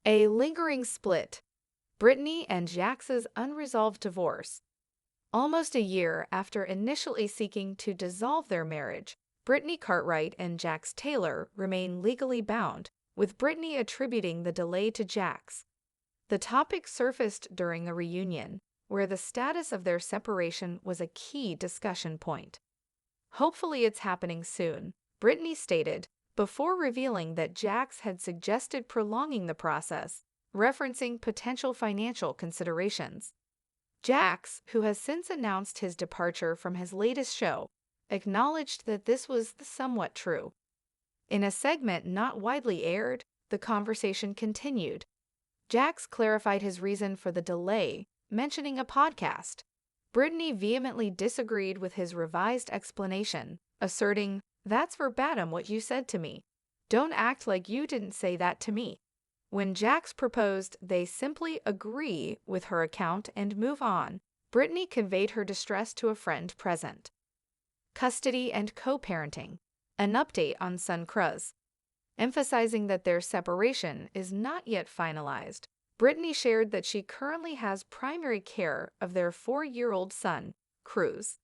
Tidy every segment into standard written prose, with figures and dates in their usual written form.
A lingering split. Brittany and Jax's unresolved divorce. Almost a year after initially seeking to dissolve their marriage, Brittany Cartwright and Jax Taylor remain legally bound, with Brittany attributing the delay to Jax. The topic surfaced during a reunion, where the status of their separation was a key discussion point. "Hopefully it's happening soon," Brittany stated, before revealing that Jax had suggested prolonging the process, referencing potential financial considerations. Jax, who has since announced his departure from his latest show, acknowledged that this was somewhat true. In a segment not widely aired, the conversation continued. Jax clarified his reason for the delay, mentioning a podcast. Brittany vehemently disagreed with his revised explanation, asserting, "That's verbatim what you said to me. Don't act like you didn't say that to me." When Jax proposed they simply agree with her account and move on, Brittany conveyed her distress to a friend present. Custody and co-parenting. An update on son Cruz. Emphasizing that their separation is not yet finalized, Brittany shared that she currently has primary care of their 4-year-old son, Cruz.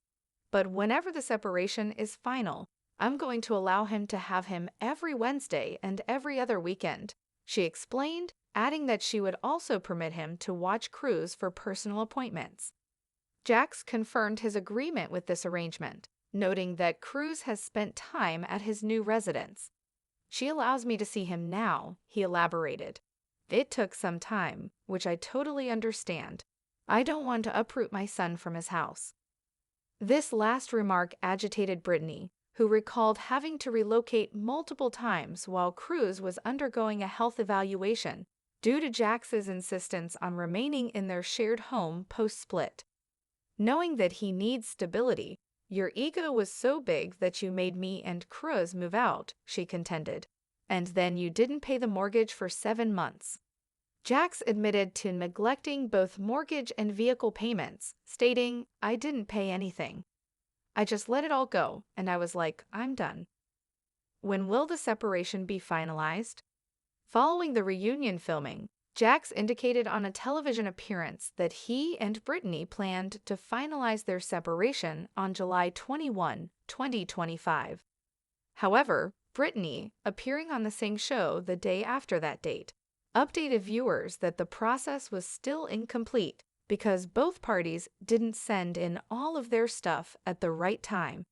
"But whenever the separation is final, I'm going to allow him to have him every Wednesday and every other weekend," she explained, adding that she would also permit him to watch Cruz for personal appointments. Jax confirmed his agreement with this arrangement, noting that Cruz has spent time at his new residence. "She allows me to see him now," he elaborated. "It took some time, which I totally understand. I don't want to uproot my son from his house." This last remark agitated Brittany, who recalled having to relocate multiple times while Cruz was undergoing a health evaluation due to Jax's insistence on remaining in their shared home post-split. "Knowing that he needs stability, your ego was so big that you made me and Cruz move out," she contended. "And then you didn't pay the mortgage for 7 months." Jax admitted to neglecting both mortgage and vehicle payments, stating, "I didn't pay anything. I just let it all go, and I was like, I'm done." When will the separation be finalized? Following the reunion filming, Jax indicated on a television appearance that he and Brittany planned to finalize their separation on July 21, 2025. However, Brittany, appearing on the same show the day after that date, updated viewers that the process was still incomplete because both parties didn't send in all of their stuff at the right time.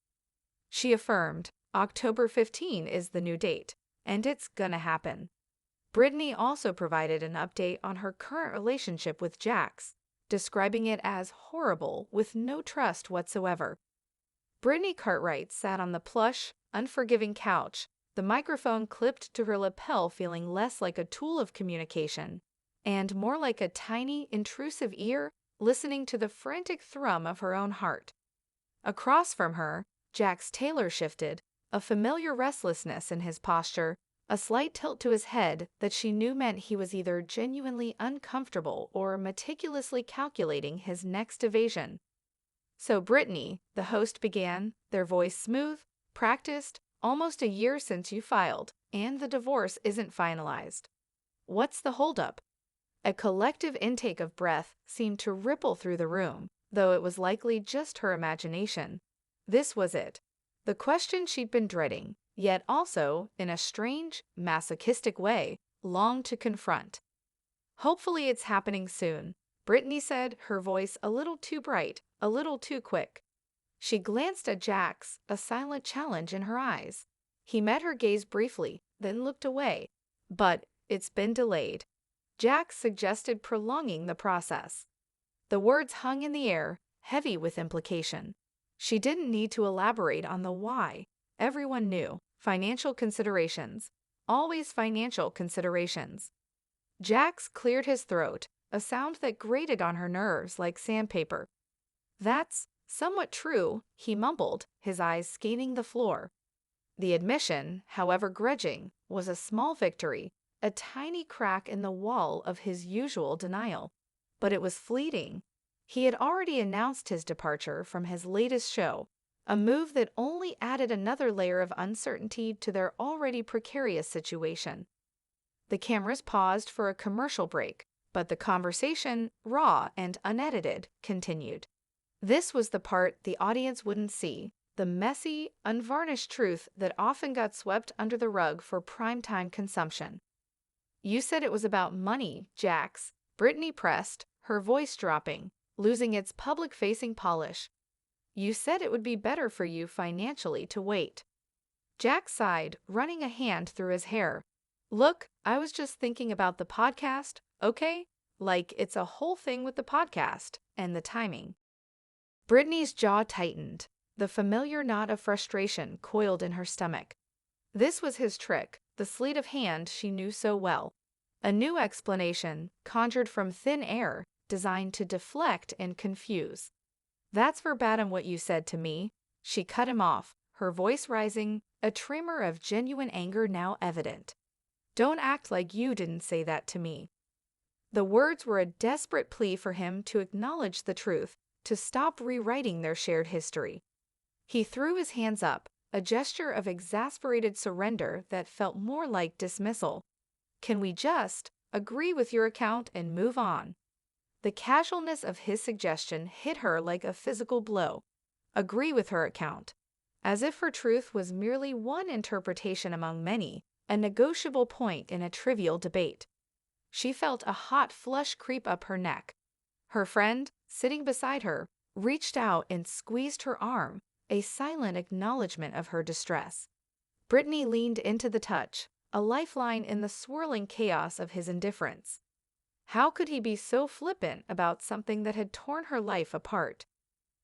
She affirmed, "October 15 is the new date, and it's gonna happen." Brittany also provided an update on her current relationship with Jax, describing it as horrible with no trust whatsoever. Brittany Cartwright sat on the plush, unforgiving couch, the microphone clipped to her lapel, feeling less like a tool of communication and more like a tiny, intrusive ear listening to the frantic thrum of her own heart. Across from her, Jax Taylor shifted, a familiar restlessness in his posture, a slight tilt to his head that she knew meant he was either genuinely uncomfortable or meticulously calculating his next evasion. "So Brittany," the host began, their voice smooth, practiced, "almost a year since you filed, and the divorce isn't finalized. What's the holdup?" A collective intake of breath seemed to ripple through the room, though it was likely just her imagination. This was it. The question she'd been dreading, yet also, in a strange, masochistic way, longed to confront. "Hopefully it's happening soon," Brittany said, her voice a little too bright, a little too quick. She glanced at Jax, a silent challenge in her eyes. He met her gaze briefly, then looked away. "But it's been delayed." Jax suggested prolonging the process. The words hung in the air, heavy with implication. She didn't need to elaborate on the why. Everyone knew. Financial considerations. Always financial considerations. Jax cleared his throat, a sound that grated on her nerves like sandpaper. "That's somewhat true," he mumbled, his eyes scanning the floor. The admission, however grudging, was a small victory, a tiny crack in the wall of his usual denial. But it was fleeting. He had already announced his departure from his latest show, a move that only added another layer of uncertainty to their already precarious situation. The cameras paused for a commercial break, but the conversation, raw and unedited, continued. This was the part the audience wouldn't see, the messy, unvarnished truth that often got swept under the rug for primetime consumption. "You said it was about money, Jax," Brittany pressed, her voice dropping, losing its public-facing polish. "You said it would be better for you financially to wait." Jack sighed, running a hand through his hair. "Look, I was just thinking about the podcast, okay? Like, it's a whole thing with the podcast and the timing." Brittany's jaw tightened. The familiar knot of frustration coiled in her stomach. This was his trick, the sleight of hand she knew so well. A new explanation, conjured from thin air, designed to deflect and confuse. "That's verbatim what you said to me." She cut him off, her voice rising, a tremor of genuine anger now evident. "Don't act like you didn't say that to me." The words were a desperate plea for him to acknowledge the truth, to stop rewriting their shared history. He threw his hands up, a gesture of exasperated surrender that felt more like dismissal. "Can we just agree with your account and move on?" The casualness of his suggestion hit her like a physical blow. Agree with her account. As if her truth was merely one interpretation among many, a negotiable point in a trivial debate. She felt a hot flush creep up her neck. Her friend, sitting beside her, reached out and squeezed her arm, a silent acknowledgement of her distress. Brittany leaned into the touch, a lifeline in the swirling chaos of his indifference. How could he be so flippant about something that had torn her life apart?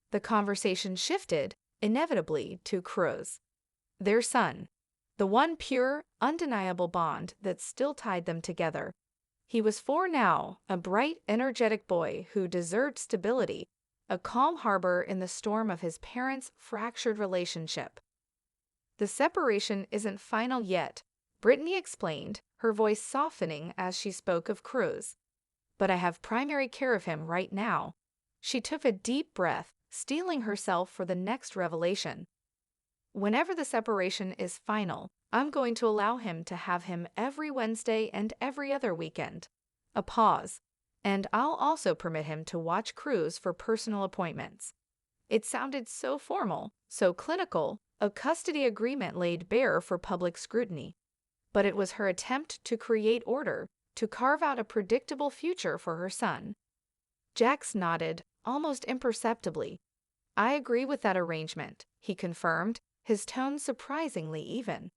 The conversation shifted, inevitably, to Cruz. Their son. The one pure, undeniable bond that still tied them together. He was 4 now, a bright, energetic boy who deserved stability, a calm harbor in the storm of his parents' fractured relationship. "The separation isn't final yet," Brittany explained, her voice softening as she spoke of Cruz. "But I have primary care of him right now." She took a deep breath, steeling herself for the next revelation. "Whenever the separation is final, I'm going to allow him to have him every Wednesday and every other weekend." A pause. "And I'll also permit him to watch Cruz for personal appointments." It sounded so formal, so clinical, a custody agreement laid bare for public scrutiny. But it was her attempt to create order, to carve out a predictable future for her son. Jax nodded, almost imperceptibly. "I agree with that arrangement," he confirmed, his tone surprisingly even.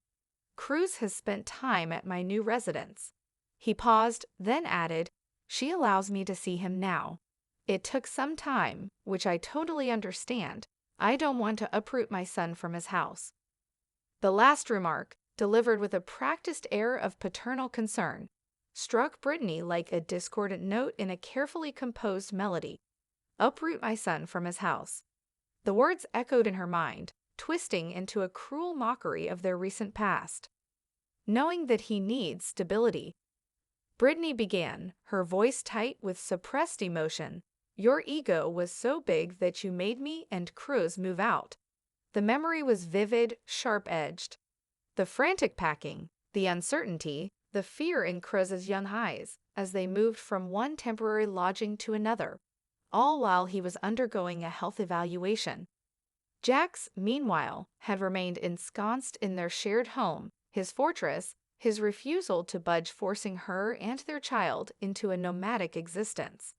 "Cruz has spent time at my new residence." He paused, then added, "She allows me to see him now. It took some time, which I totally understand. I don't want to uproot my son from his house." The last remark, delivered with a practiced air of paternal concern, struck Brittany like a discordant note in a carefully composed melody. Uproot my son from his house. The words echoed in her mind, twisting into a cruel mockery of their recent past. "Knowing that he needs stability." Brittany began, her voice tight with suppressed emotion. "Your ego was so big that you made me and Cruz move out." The memory was vivid, sharp-edged. The frantic packing, the uncertainty, the fear in Cruz's young eyes as they moved from one temporary lodging to another, all while he was undergoing a health evaluation. Jax, meanwhile, had remained ensconced in their shared home, his fortress, his refusal to budge forcing her and their child into a nomadic existence.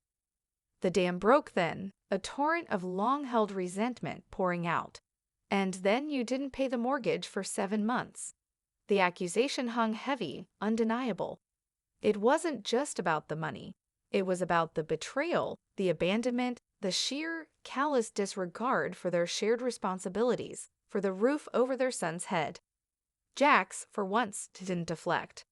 The dam broke then, a torrent of long-held resentment pouring out. "And then you didn't pay the mortgage for 7 months." The accusation hung heavy, undeniable. It wasn't just about the money. It was about the betrayal, the abandonment, the sheer, callous disregard for their shared responsibilities, for the roof over their son's head. Jax, for once, didn't deflect.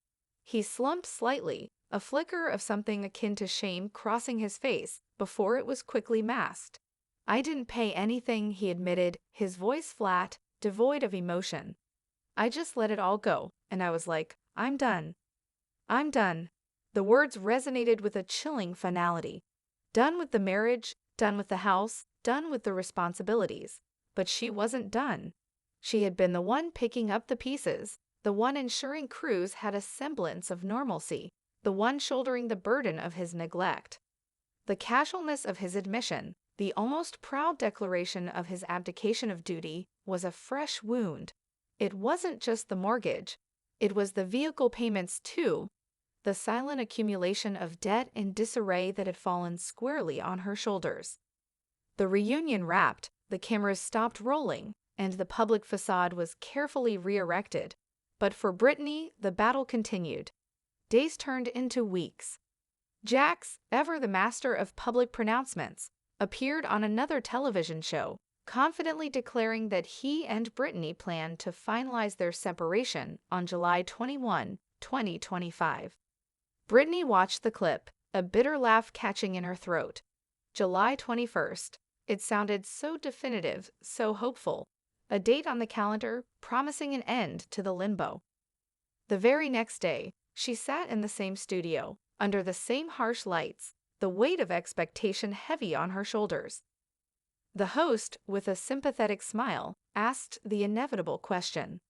He slumped slightly, a flicker of something akin to shame crossing his face before it was quickly masked. "I didn't pay anything," he admitted, his voice flat, devoid of emotion. "I just let it all go, and I was like, I'm done. I'm done." The words resonated with a chilling finality. Done with the marriage, done with the house, done with the responsibilities. But she wasn't done. She had been the one picking up the pieces, the one ensuring crews had a semblance of normalcy, the one shouldering the burden of his neglect. The casualness of his admission, the almost proud declaration of his abdication of duty, was a fresh wound. It wasn't just the mortgage. It was the vehicle payments too, the silent accumulation of debt and disarray that had fallen squarely on her shoulders. The reunion wrapped, the cameras stopped rolling, and the public facade was carefully re-erected. But for Brittany, the battle continued. Days turned into weeks. Jax, ever the master of public pronouncements, appeared on another television show, confidently declaring that he and Brittany planned to finalize their separation on July 21, 2025. Brittany watched the clip, a bitter laugh catching in her throat. July 21st. It sounded so definitive, so hopeful. A date on the calendar promising an end to the limbo. The very next day, she sat in the same studio, under the same harsh lights, the weight of expectation heavy on her shoulders. The host, with a sympathetic smile, asked the inevitable question.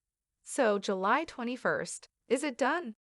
So, July 21st, is it done?